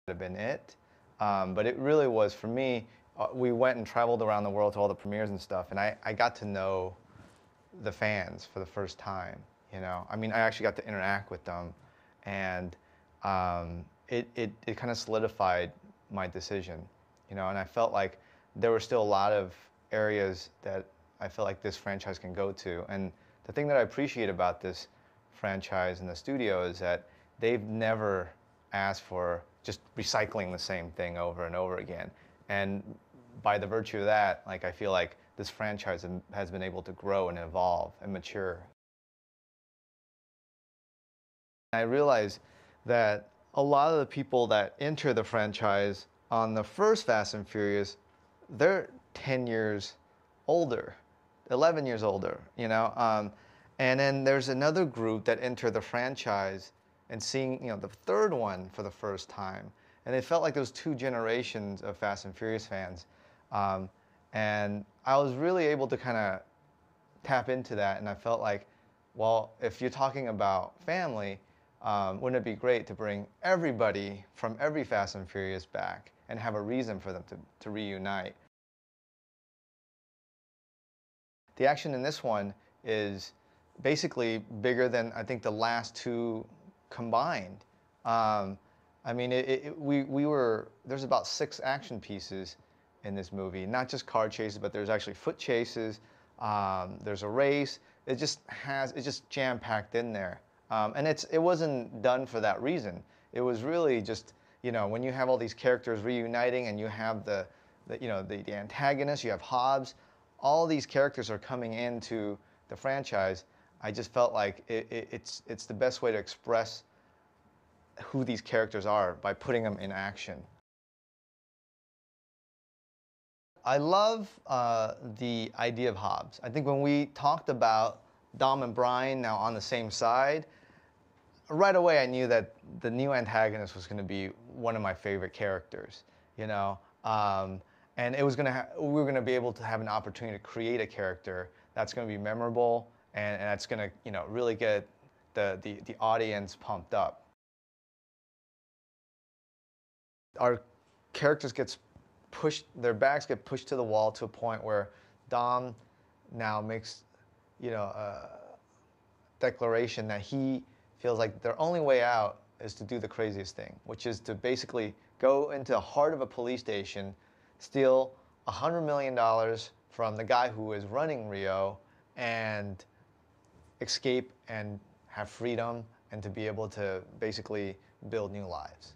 have been it. But it really was, for me, we went and traveled around the world to all the premieres and stuff, and I got to know the fans for the first time, you know? I mean, I actually got to interact with them, and it kind of solidified my decision, you know? And I felt like there were still a lot of areas that I felt like this franchise can go to. And the thing that I appreciate about this franchise and the studio is that they've never asked for just recycling the same thing over and over again. And by the virtue of that, like, I feel like this franchise has been able to grow and evolve and mature. I realize that a lot of the people that enter the franchise on the first Fast and Furious, they're 10 years older, 11 years older, you know? And then there's another group that enter the franchise and seeing, you know, the third one for the first time. And it felt like those two generations of Fast and Furious fans. And I was really able to kind of tap into that, and I felt like, well, if you're talking about family, wouldn't it be great to bring everybody from every Fast and Furious back and have a reason for them to reunite? The action in this one is basically bigger than, I think, the last two combined. I mean, there's about 6 action pieces in this movie, not just car chases, but there's actually foot chases, there's a race. It's just jam-packed in there. And it wasn't done for that reason. It was really just, you know, when you have all these characters reuniting and you have the antagonist, you have Hobbs, all these characters are coming into the franchise. I just felt like it's the best way to express who these characters are by putting them in action. I love the idea of Hobbs. I think when we talked about Dom and Brian now on the same side, right away I knew that the new antagonist was going to be one of my favorite characters, you know? And it was we were going to be able to have an opportunity to create a character that's going to be memorable and that's going to, you know, really get the audience pumped up. Our characters their backs get pushed to the wall to a point where Dom now makes, you know, a declaration that he feels like their only way out is to do the craziest thing, which is to basically go into the heart of a police station, steal $100 million from the guy who is running Rio, and escape and have freedom and to be able to basically build new lives.